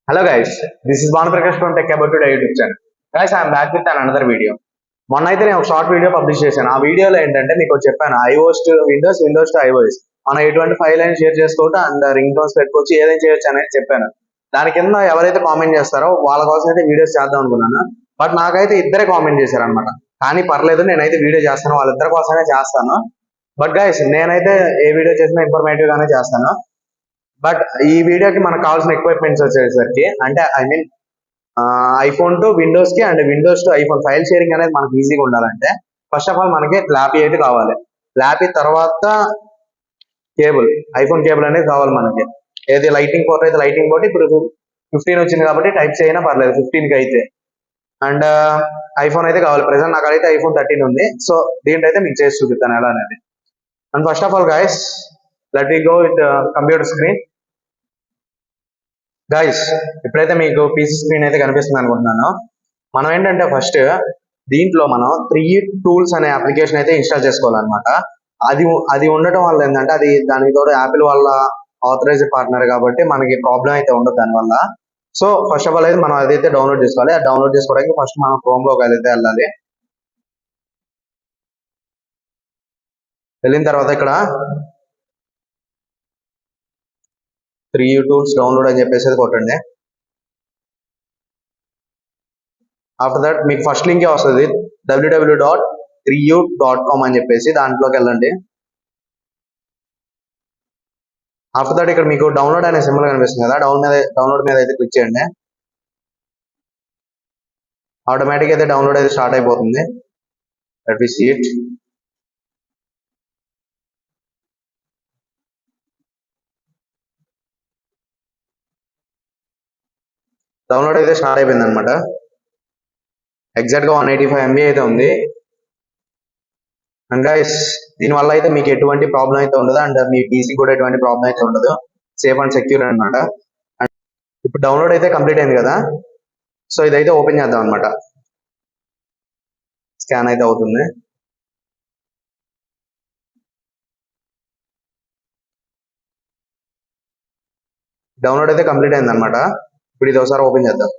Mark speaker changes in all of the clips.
Speaker 1: Hello guys, this is Banu Prakash from Tech About Today YouTube channel. Guys, I am back with another video. మొన్న అయితే నేను ఒక short video publish చేశాను. ఆ వీడియోలో ఏంటంటే మీకు చెప్పాను iOS to Windows, Windows to iOS మనం ఎటువంటి ఫైల్ అయినా షేర్ చేసుకోవచ్చు అండ్ రింగ్ టోన్స్ పెట్టుకోవచ్చు, ఏదైనా చేయొచ్చు అనేది చెప్పాను. దాని కింద ఎవరైతే కామెంట్ చేస్తారో వాళ్ళ కోసం అయితే వీడియోస్ చేద్దాం అనుకున్నాను. బట్ నాకైతే ఇద్దరే కామెంట్ చేశారు అనమాట. కానీ పర్లేదు, నేనైతే వీడియో చేస్తాను, వాళ్ళిద్దరి కోసమే చేస్తాను. బట్ గైస్, నేనైతే ఏ వీడియో చేసినా ఇన్ఫర్మేటివ్ గానే చేస్తాను. బట్ ఈ వీడియోకి మనకు కావాల్సిన ఎక్విప్మెంట్స్ వచ్చేసరికి అంటే I mean iPhone to Windows కి and Windows to iPhone file sharing అనేది మనకి ఈజీగా ఉండాలంటే ఫస్ట్ ఆఫ్ ఆల్ మనకి ల్యాపీ అయితే కావాలి. ల్యాపీ తర్వాత కేబుల్, ఐఫోన్ కేబుల్ అనేది కావాలి మనకి. ఏది లైటింగ్ పోర్ట్ అయితే లైటింగ్ పోర్ట్ ఇప్పుడు 15 వచ్చింది కాబట్టి టైప్ చేయనా పర్లేదు 15 కి అయితే. అండ్ ఐఫోన్ అయితే కావాలి. ప్రెసెంట్ నాకైతే ఐఫోన్ 13 ఉంది. సో దీంట్లో అయితే మీకు చేసి చూపిస్తాను ఎలా అనేది. And first of all guys, let we go with computer screen. Guys, ఇప్పుడైతే మీకు పీసీ స్క్రీన్ అయితే కనిపిస్తుంది అనుకుంటున్నాను. మనం ఏంటంటే ఫస్ట్ దీంట్లో మనం 3 టూల్స్ అనే అప్లికేషన్ అయితే ఇన్స్టాల్ చేసుకోవాలన్నమాట. అది అది ఉండటం వల్ల ఏంటంటే అది దానికి తోడు యాపిల్ వాళ్ళ ఆథరైజ్డ్ పార్ట్నర్ కాబట్టి మనకి ప్రాబ్లం అయితే ఉండదు దానివల్ల. సో ఫస్ట్ ఆఫ్ ఆల్ అయితే మనం అదైతే డౌన్లోడ్ చేసుకోవాలి. అది డౌన్లోడ్ చేసుకోవడానికి ఫస్ట్ మనం క్రోమ్ లోకి అయితే వెళ్ళాలి. వెళ్ళిన తర్వాత ఇక్కడ 3 టూల్స్ డౌన్లోడ్ అని చెప్పేసి కొట్టండి. ఆఫ్టర్ దట్ మీకు ఫస్ట్ లింకే వస్తుంది www.3u.com అని చెప్పేసి, దాంట్లోకి వెళ్ళండి. ఆఫ్టర్ దట్ ఇక్కడ మీకు డౌన్లోడ్ అనే సింబల్ కనిపిస్తుంది కదా, డౌన్లోడ్ మీద అయితే క్లిక్ చేయండి. ఆటోమేటిక్ అయితే డౌన్లోడ్ అయితే స్టార్ట్ అయిపోతుంది. Let we see it. Download అయితే స్టార్ట్ అయిపోయింది అనమాట. ఎగ్జాక్ట్ గా 185 MB అయితే ఉంది. అండ్ గైస్, దీనివల్ల అయితే మీకు ఎటువంటి ప్రాబ్లం అయితే ఉండదు అండ్ మీ పీసీ కూడా ఎటువంటి ప్రాబ్లం అయితే ఉండదు. సేఫ్ అండ్ సెక్యూర్ అనమాట. అండ్ ఇప్పుడు డౌన్లోడ్ అయితే కంప్లీట్ అయింది కదా, సో ఇదైతే ఓపెన్ చేద్దాం అనమాట. స్కాన్ అయితే అవుతుంది. డౌన్లోడ్ అయితే కంప్లీట్ అయింది అనమాట. ఇప్పుడు ఇది ఒకసారి ఓపెన్ చేద్దాం.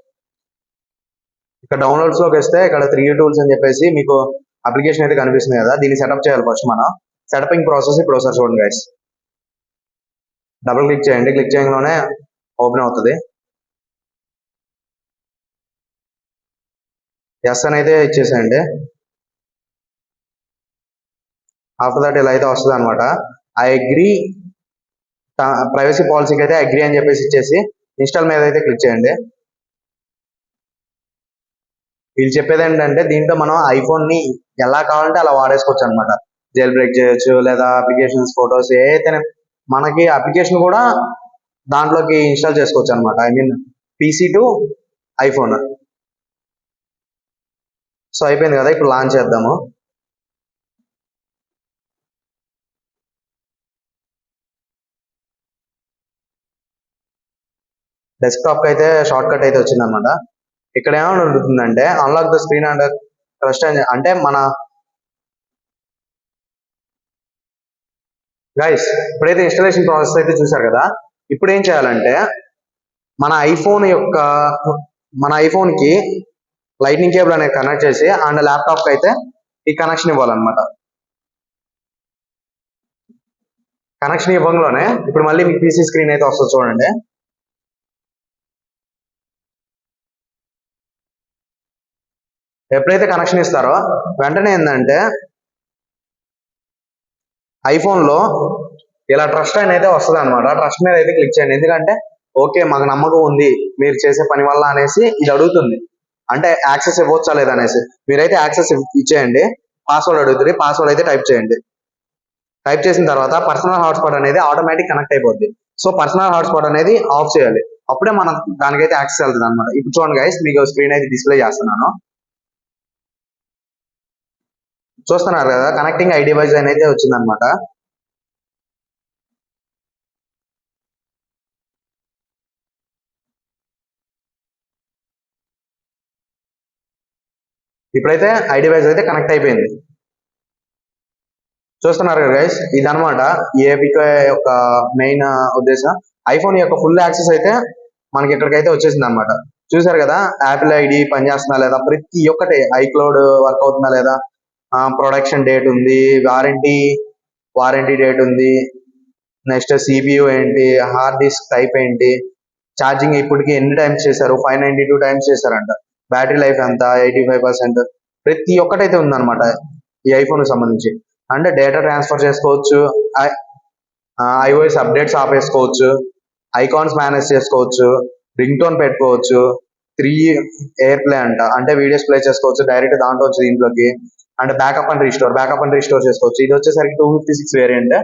Speaker 1: ఇక్కడ డౌన్లోడ్స్ లోకి వస్తే ఇక్కడ 3 టూల్స్ అని చెప్పేసి మీకు అప్లికేషన్ అయితే కనిపిస్తుంది కదా, దీన్ని సెటప్ చేయాలి ఫస్ట్ మనం. సెటపింగ్ ప్రాసెస్ ఇప్పుడు ఒకసారి చూడండి గైస్. డబుల్ క్లిక్ చేయండి. క్లిక్ చేయగానే ఓపెన్ అవుతుంది. ఎస్ అని అయితే ఇచ్చేసేయండి. ఆఫ్టర్ దట్ ఇలా అయితే వస్తుంది అనమాట. ఐ అగ్రీ, ప్రైవసీ పాలసీకి అయితే అగ్రీ అని చెప్పేసి ఇచ్చేసి ఇన్స్టాల్ మీద అయితే క్లిక్ చేయండి. వీళ్ళు చెప్పేది ఏంటంటే దీంట్లో మనం ఐఫోన్ ని ఎలా కావాలంటే అలా వాడేసుకోవచ్చు అనమాట. జైల్ బ్రేక్ చేయొచ్చు, లేదా అప్లికేషన్స్, ఫొటోస్ ఏదైతే మనకి అప్లికేషన్ కూడా దాంట్లోకి ఇన్స్టాల్ చేసుకోవచ్చు అనమాట. I mean PC to iPhone. So అయిపోయింది కదా, ఇప్పుడు లాంచ్ చేద్దాము. డెస్క్టాప్ కి అయితే షార్ట్ కట్ అయితే వచ్చింది అనమాట. ఇక్కడ ఏమైనా ఉంటుందంటే unlock the screen and trust అంటే మన గైస్, ఇప్పుడైతే ఇన్స్టాలేషన్ ప్రాసెస్ అయితే చూసారు కదా. ఇప్పుడు ఏం చేయాలంటే మన ఐఫోన్ కి లైట్నింగ్ కేబుల్ అనేది కనెక్ట్ చేసి అండ్ ల్యాప్టాప్ కి అయితే ఈ కనెక్షన్ ఇవ్వాలన్నమాట. కనెక్షన్ ఇవ్వడంలోనే ఇప్పుడు మళ్ళీ మీ పీసీ స్క్రీన్ అయితే వస్తుంది చూడండి. ఎప్పుడైతే కనెక్షన్ ఇస్తారో వెంటనే ఏంటంటే ఐఫోన్ లో ఇలా ట్రస్ట్ అని అయితే వస్తుంది అనమాట. ట్రస్ట్ మీద అయితే క్లిక్ చేయండి. ఎందుకంటే ఓకే, మాకు నమ్మకం ఉంది మీరు చేసే పని వల్ల అనేసి ఇది అడుగుతుంది. అంటే యాక్సెస్ ఇవ్వచ్చా లేదా అనేసి. మీరైతే యాక్సెస్ ఇచ్చేయండి. పాస్వర్డ్ అడుగుతుంది, పాస్వర్డ్ అయితే టైప్ చేయండి. టైప్ చేసిన తర్వాత పర్సనల్ హాట్స్పాట్ అనేది ఆటోమేటిక్ కనెక్ట్ అయిపోద్ది. సో పర్సనల్ హాట్స్పాట్ అనేది ఆఫ్ చేయాలి. అప్పుడే మనం దానికైతే యాక్సెస్ వెళ్తుంది అనమాట. ఇప్పుడు చూడండి గైస్, మీకు స్క్రీన్ అయితే డిస్ప్లే చేస్తున్నాను. చూస్తున్నారు కదా, కనెక్టింగ్ ఐ డివైస్ అనేది వచ్చింది అనమాట. ఇప్పుడైతే ఐ డివైస్ అయితే కనెక్ట్ అయిపోయింది. చూస్తున్నారు కదా గైస్, ఇదనమాట ఏపీకే యొక్క మెయిన్ ఉద్దేశం. ఐఫోన్ యొక్క ఫుల్ యాక్సెస్ అయితే మనకి ఇక్కడికైతే వచ్చేసింది అనమాట. చూసారు కదా, యాపిల్ ఐడి పనిచేస్తుందా లేదా, ప్రతి ఒక్కటి ఐక్లౌడ్ వర్క్ అవుతుందా లేదా, ప్రొడక్షన్ డేట్ ఉంది, వారంటీ డేట్ ఉంది, నెక్స్ట్ సిపియు ఏంటి, హార్డ్ డిస్క్ టైప్ ఏంటి, ఛార్జింగ్ ఇప్పటికి ఎన్ని టైమ్స్ చేశారు, 592 టైమ్స్ చేశారంట, బ్యాటరీ లైఫ్ ఎంత, 85%, ప్రతి ఒక్కటైతే ఉందన్నమాట ఈ ఐఫోన్ కి సంబంధించి. అంటే డేటా ట్రాన్స్ఫర్ చేసుకోవచ్చు, iOS అప్డేట్స్ ఆపేసుకోవచ్చు, ఐకాన్స్ మేనేజ్ చేసుకోవచ్చు, రింగ్ టోన్ పెట్టుకోవచ్చు, 3 ఎయిర్ ప్లే అంట, అంటే వీడియోస్ ప్లే చేసుకోవచ్చు డైరెక్ట్ దాంట్లో వచ్చి దీంట్లోకి, అంటే బ్యాకప్ అండ్ రీస్టోర్ చేసుకోవచ్చు. ఇది వచ్చేసరికి 256 వేరియంట్,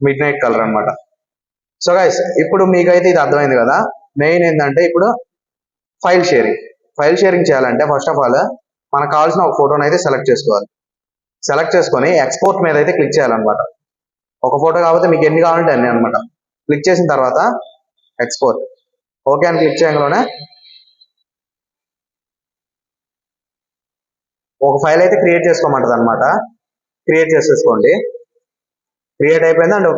Speaker 1: మిడ్ నైట్ కలర్ అనమాట. సో గైస్, ఇప్పుడు మీకైతే ఇది అర్థమైంది కదా. మెయిన్ ఏంటంటే ఇప్పుడు ఫైల్ షేరింగ్ చేయాలంటే ఫస్ట్ ఆఫ్ ఆల్ మనకు కావాల్సిన ఒక ఫోటోని అయితే సెలెక్ట్ చేసుకోవాలి. సెలెక్ట్ చేసుకొని ఎక్స్పోర్ట్ మీద అయితే క్లిక్ చేయాలన్నమాట. ఒక ఫోటో కాకపోతే మీకు ఎన్ని కావాలంటే అన్ని అనమాట. క్లిక్ చేసిన తర్వాత ఎక్స్పోర్ట్ ఓకే అని క్లిక్ చేయగానే ఒక ఫైల్ అయితే క్రియేట్ చేసుకోమంటది అనమాట. క్రియేట్ చేసేసుకోండి. క్రియేట్ అయిపోయింది అండ్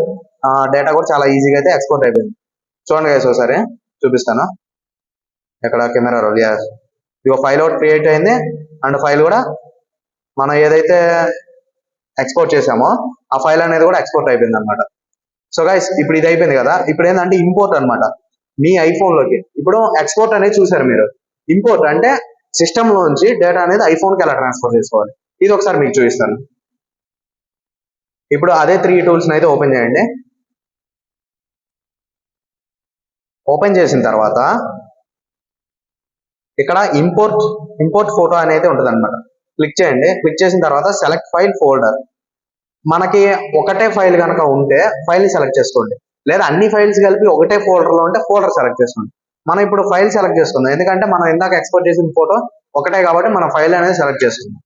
Speaker 1: డేటా కూడా చాలా ఈజీగా అయితే ఎక్స్పోర్ట్ అయిపోయింది. చూడండి గైస్, ఒకసారి చూపిస్తాను. ఇక్కడ కెమెరా రోల్, ఇక ఫైల్ ఒకటి క్రియేట్ అయింది అండ్ ఫైల్ కూడా మనం ఏదైతే ఎక్స్పోర్ట్ చేసామో ఆ ఫైల్ అనేది కూడా ఎక్స్పోర్ట్ అయిపోయింది అనమాట. సో గైస్, ఇప్పుడు ఇది అయిపోయింది కదా. ఇప్పుడు ఏంటంటే ఇంపోర్ట్ అనమాట. మీ ఐఫోన్ లోకి ఇప్పుడు ఎక్స్పోర్ట్ అనేది చూసారు మీరు. ఇంపోర్ట్ అంటే సిస్టమ్ లోంచి డేటా అనేది ఐఫోన్ కి ఎలా ట్రాన్స్ఫర్ చేసుకోవాలి, ఇది ఒకసారి మీకు చూపిస్తాను. ఇప్పుడు అదే 3 టూల్స్ అయితే ఓపెన్ చేయండి. ఓపెన్ చేసిన తర్వాత ఇక్కడ ఇంపోర్ట్ ఫోటో అనేది ఉంటుంది అనమాట. క్లిక్ చేయండి. క్లిక్ చేసిన తర్వాత సెలెక్ట్ ఫైల్ ఫోల్డర్. మనకి ఒకటే ఫైల్ కనుక ఉంటే ఫైల్ ని సెలెక్ట్ చేసుకోండి, లేదా అన్ని ఫైల్స్ కలిపి ఒకటే ఫోల్డర్ లో ఉంటే ఫోల్డర్ సెలెక్ట్ చేసుకోండి. మనం ఇప్పుడు ఫైల్ సెలెక్ట్ చేసుకుందాం, ఎందుకంటే మనం ఇందాక ఎక్స్పోర్ట్ చేసిన ఫోటో ఒకటే కాబట్టి మనం ఫైల్ అనేది సెలెక్ట్ చేసుకుందాం.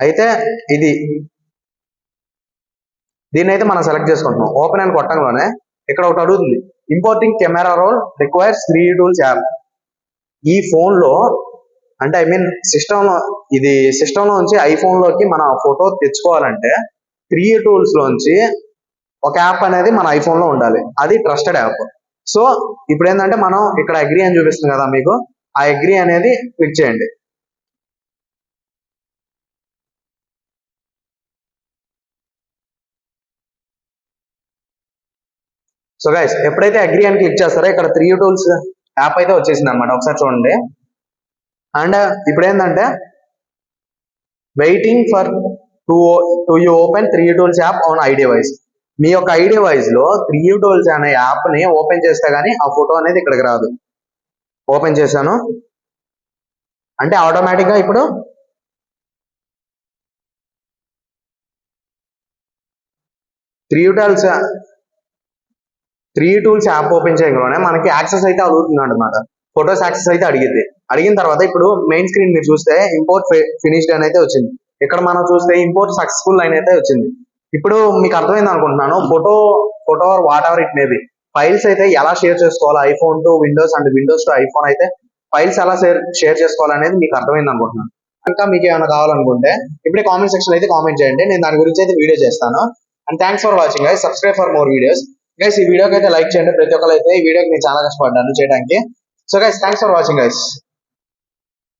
Speaker 1: అయితే దీన్ని అయితే మనం సెలెక్ట్ చేసుకుంటున్నాం. ఓపెన్ అని కొట్టంలోనే ఇక్కడ ఒకటి అడుగుతుంది, importing camera roll requires 3D tools app. ఈ ఫోన్ లో అంటే సిస్టమ్ లో నుంచి ఐఫోన్ లోకి మన ఫోటో తెచ్చుకోవాలంటే 3 టూల్స్ లోంచి ఒక యాప్ అనేది మన ఐఫోన్ లో ఉండాలి. అది ట్రస్టెడ్ యాప్. సో ఇప్పుడు ఏంటంటే మనం ఇక్కడ అగ్రీ అని చూపిస్తుంది కదా మీకు, ఆ అగ్రీ అనేది క్లిక్ చేయండి. సో గైస్, ఎప్పుడైతే అగ్రీ అని క్లిక్ చేస్తారో ఇక్కడ 3 టూల్స్ యాప్ అయితే వచ్చేసింది అనమాట. ఒకసారి చూడండి. అండ్ ఇప్పుడు ఏంటంటే waiting for to you open 3 tools app on iDevice. మీ యొక్క ఐ డివైస్ లో 3 టూల్స్ అనే యాప్ ని ఓపెన్ చేస్తే గానీ ఆ ఫోటో అనేది ఇక్కడికి రాదు. ఓపెన్ చేశాను అంటే ఆటోమేటిక్ గా ఇప్పుడు 3 టూల్స్ యాప్ ఓపెన్ చేయగానే మనకి యాక్సెస్ అయితే అడుగుతుంది అనమాట. ఫొటోస్ యాక్సెస్ అయితే అడిగింది. అడిగిన తర్వాత ఇప్పుడు మెయిన్ స్క్రీన్ మీరు చూస్తే ఇంపోర్ట్ ఫినిష్డ్ అని అయితే వచ్చింది. ఇక్కడ మనం చూస్తే ఇంపోర్ట్ సక్సెస్ఫుల్ అని అయితే వచ్చింది. ఇప్పుడు మీకు అర్థమైంది అనుకుంటున్నాను. Photo what ever it maybe files అయితే ఎలా షేర్ చేసుకోవాలి, iPhone to Windows and Windows to iPhone అయితే ఫైల్స్ ఎలా షేర్ చేసుకోవాలనేది మీకు అర్థమైంది అనుకుంటున్నాను. ఇంకా మీకు ఏమైనా కావాలనుకుంటే ఇప్పుడే కామెంట్ సెక్షన్ అయితే కామెంట్ చేయండి, నేను దాని గురించి అయితే వీడియో చేస్తాను. And thanks for watching guys. Subscribe for more videos guys. ఈ వీడియోకి అయితే లైక్ చేయండి. ప్రతి ఒక్కరు అయితే ఈ వీడియోకి నేను చాలా కష్టపడ్డాను చేయడానికి. So guys, thanks for watching guys.